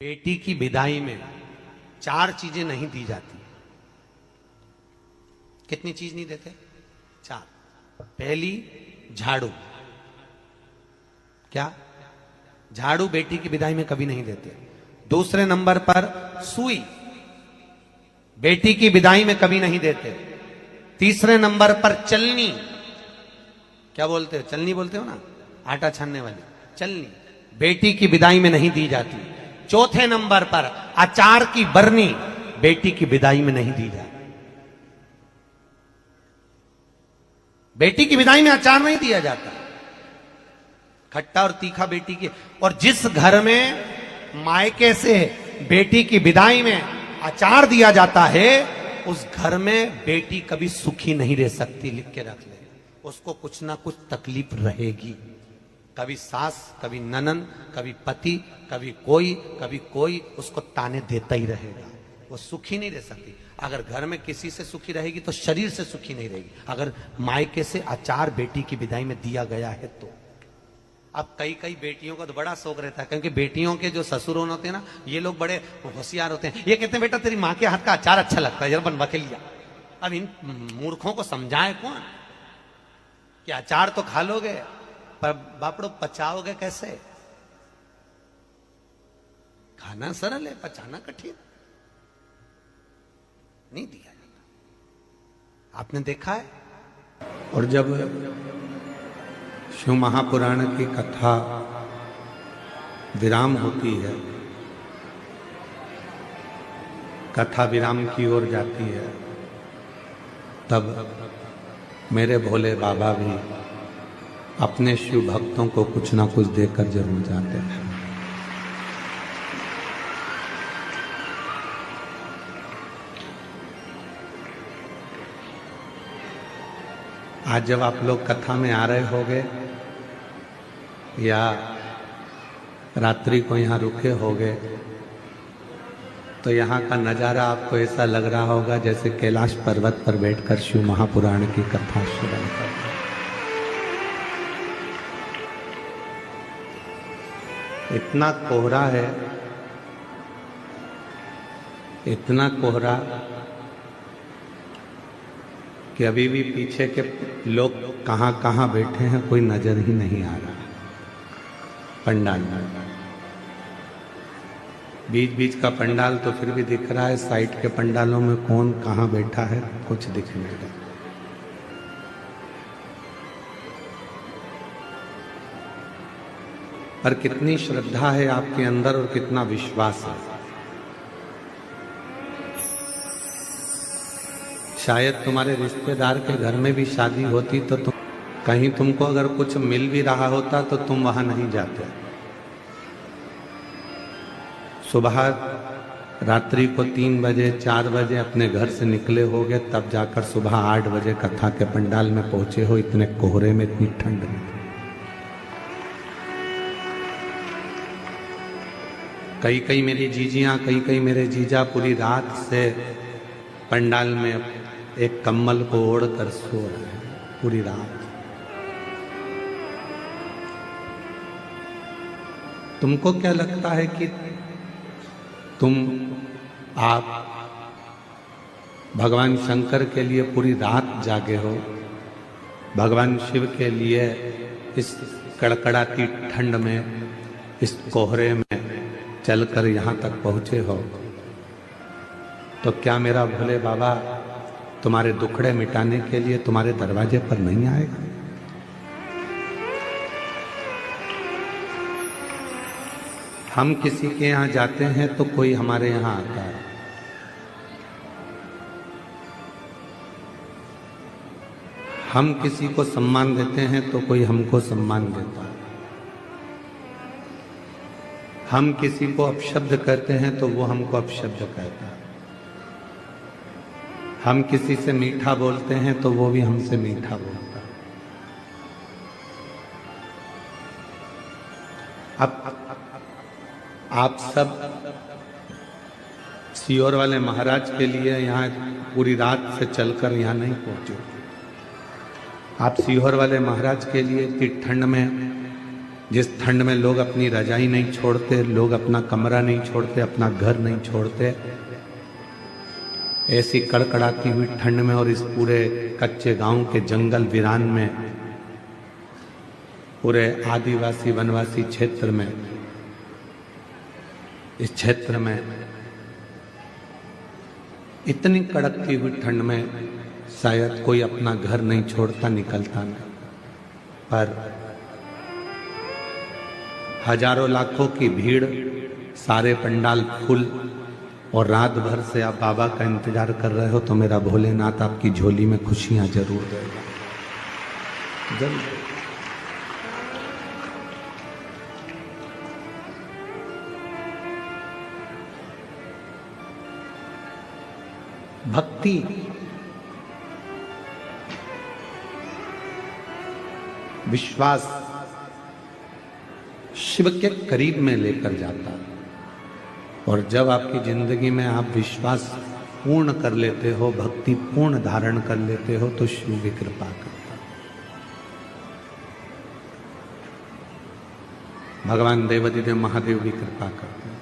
बेटी की विदाई में 4 चीजें नहीं दी जाती। कितनी चीज नहीं देते? 4। पहली, झाड़ू। क्या? झाड़ू बेटी की विदाई में कभी नहीं देते। दूसरे नंबर पर सुई, बेटी की विदाई में कभी नहीं देते। तीसरे नंबर पर चलनी। क्या बोलते हो? चलनी बोलते हो ना, आटा छानने वाली चलनी, बेटी की विदाई में नहीं दी जाती। चौथे नंबर पर अचार की बरनी, बेटी की विदाई में नहीं दी जाती। बेटी की विदाई में अचार नहीं दिया जाता, खट्टा और तीखा बेटी के। और जिस घर में मायके से बेटी की विदाई में अचार दिया जाता है, उस घर में बेटी कभी सुखी नहीं रह सकती। लिख के रख ले, उसको कुछ ना कुछ तकलीफ रहेगी। कभी सास, कभी ननन, कभी पति, कभी कोई उसको ताने देता ही रहेगा। वो सुखी नहीं रह सकती। अगर घर में किसी से सुखी रहेगी तो शरीर से सुखी नहीं रहेगी। अगर मायके से अचार बेटी की विदाई में दिया गया है तो। अब कई बेटियों का तो बड़ा शौक रहता है, क्योंकि बेटियों के जो ससुर होते हैं ना, ये लोग बड़े होशियार होते हैं। ये कहते हैं बेटा तेरी माँ के हाथ का अचार अच्छा लगता है, जरा बनवा के लिया। अब इन मूर्खों को समझाए कौन कि अचार तो खा लोगे, पर बापड़ो पचाओगे कैसे? खाना सरल है, पचाना कठिन। नहीं दिया जाता। आपने देखा है? और जब शिव महापुराण की कथा विराम होती है, कथा विराम की ओर जाती है, तब मेरे भोले बाबा भी अपने शिव भक्तों को कुछ ना कुछ देकर जरूर जाते हैं। आज जब आप लोग कथा में आ रहे होंगे या रात्रि को यहाँ रुके होंगे, तो यहाँ का नज़ारा आपको ऐसा लग रहा होगा जैसे कैलाश पर्वत पर बैठकर शिव महापुराण की कथा श्रवण कर। इतना कोहरा है, इतना कोहरा कि अभी भी पीछे के लोग कहाँ कहाँ बैठे हैं कोई नजर ही नहीं आ रहा। पंडाल बीच बीच का पंडाल तो फिर भी दिख रहा है, साइड के पंडालों में कौन कहाँ बैठा है कुछ दिख नहीं रहा। पर कितनी श्रद्धा है आपके अंदर और कितना विश्वास है। शायद तुम्हारे रिश्तेदार के घर में भी शादी होती तो तुम कहीं, तुमको अगर कुछ मिल भी रहा होता तो तुम वहां नहीं जाते। सुबह रात्रि को 3 बजे 4 बजे अपने घर से निकले होगे, तब जाकर सुबह 8 बजे कथा के पंडाल में पहुंचे हो, इतने कोहरे में, इतनी ठंड में। कई मेरी जीजियां, कई मेरे जीजा पूरी रात से पंडाल में एक कम्बल को ओढ़कर सो रहे हैं पूरी रात। तुमको क्या लगता है कि आप भगवान शंकर के लिए पूरी रात जागे हो, भगवान शिव के लिए इस कड़कड़ाती ठंड में, इस कोहरे में चलकर यहाँ तक पहुँचे हो, तो क्या मेरा भोले बाबा तुम्हारे दुखड़े मिटाने के लिए तुम्हारे दरवाजे पर नहीं आएगा? हम किसी के यहाँ जाते हैं तो कोई हमारे यहाँ आता है। हम किसी को सम्मान देते हैं तो कोई हमको सम्मान देता है। हम किसी को अपशब्द करते हैं तो वो हमको अपशब्द कहता है। हम किसी से मीठा बोलते हैं तो वो भी हमसे मीठा बोलता है। अब आप सब सीहोर वाले महाराज के लिए यहाँ पूरी रात से चलकर यहाँ नहीं पहुंचे। आप सीहोर वाले महाराज के लिए इतनी ठंड में जिस ठंड में लोग अपनी रजाई नहीं छोड़ते, लोग अपना कमरा नहीं छोड़ते, अपना घर नहीं छोड़ते, ऐसी कड़कड़ाती हुई ठंड में और इस पूरे कच्चे गांव के जंगल वीरान में, पूरे आदिवासी वनवासी क्षेत्र में, इस क्षेत्र में इतनी कड़कती हुई ठंड में शायद कोई अपना घर नहीं छोड़ता, निकलता नहीं। पर हजारों लाखों की भीड़, सारे पंडाल फुल, और रात भर से आप बाबा का इंतजार कर रहे हो, तो मेरा भोलेनाथ आपकी झोली में खुशियां जरूर देगा, जरूर। भक्ति विश्वास शिव के करीब में लेकर जाता है, और जब आपकी जिंदगी में आप विश्वास पूर्ण कर लेते हो, भक्ति पूर्ण धारण कर लेते हो, तो शिव भी कृपा करता है। भगवान देवाधिदेव महादेव भी कृपा करते हैं।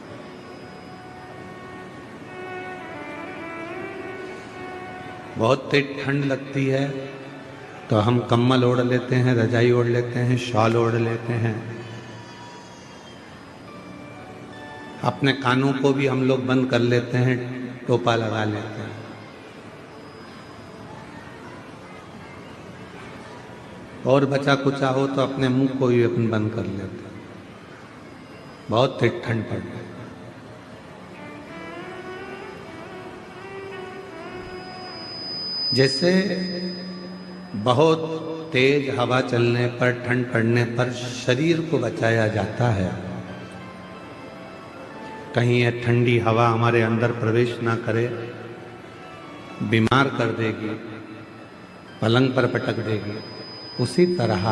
बहुत तेज ठंड लगती है तो हम कम्बल ओढ़ लेते हैं, रजाई ओढ़ लेते हैं, शॉल ओढ़ लेते हैं, अपने कानों को भी हम लोग बंद कर लेते हैं, टोपा लगा लेते हैं। और बचा कुचा हो तो अपने मुंह को भी अपन बंद कर लेते हैं। बहुत तेज ठंड पड़ रही है। जैसे बहुत तेज हवा चलने पर, ठंड पड़ने पर शरीर को बचाया जाता है, कहीं यह ठंडी हवा हमारे अंदर प्रवेश ना करे, बीमार कर देगी, पलंग पर पटक देगी, उसी तरह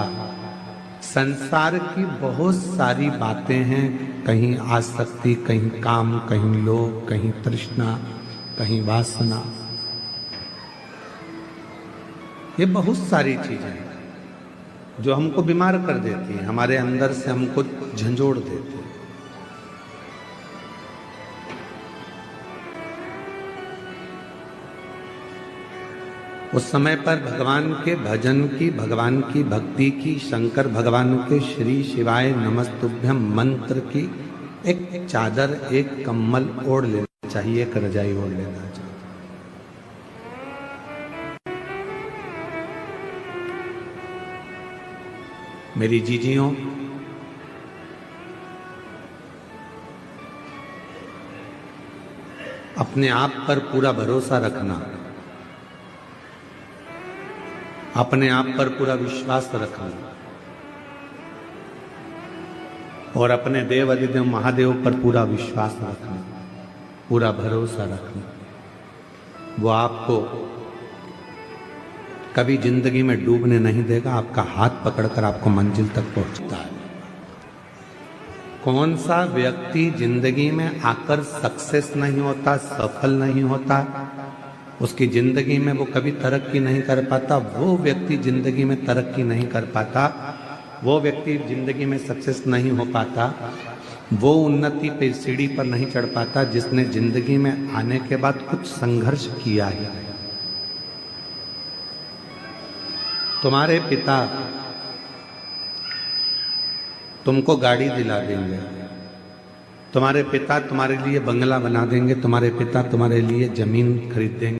संसार की बहुत सारी बातें हैं, कहीं आसक्ति, कहीं काम, कहीं लोभ, कहीं तृष्णा, कहीं वासना, ये बहुत सारी चीजें हैं जो हमको बीमार कर देती हैं, हमारे अंदर से हमको झंझोड़ देती हैं। उस समय पर भगवान के भजन की, भगवान की भक्ति की, शंकर भगवान के श्री शिवाय नमस्तुभ्यम मंत्र की एक चादर, एक कम्बल ओढ़ लेना चाहिए, एक रजाई ओढ़ लेना चाहिए। मेरी जीजियों, अपने आप पर पूरा भरोसा रखना, अपने आप पर पूरा विश्वास रखना, और अपने देव अधिदेव महादेव पर पूरा विश्वास रखना, पूरा भरोसा रखना। वो आपको कभी जिंदगी में डूबने नहीं देगा, आपका हाथ पकड़कर आपको मंजिल तक पहुंचता है। कौन सा व्यक्ति जिंदगी में आकर सक्सेस नहीं होता, सफल नहीं होता, उसकी जिंदगी में वो कभी तरक्की नहीं कर पाता, वो व्यक्ति जिंदगी में तरक्की नहीं कर पाता, वो व्यक्ति जिंदगी में सक्सेस नहीं हो पाता, वो उन्नति पे सीढ़ी पर नहीं चढ़ पाता जिसने जिंदगी में आने के बाद कुछ संघर्ष किया है। तुम्हारे पिता तुमको गाड़ी दिला देंगे, तुम्हारे पिता तुम्हारे लिए बंगला बना देंगे, तुम्हारे पिता तुम्हारे लिए जमीन खरीद देंगे,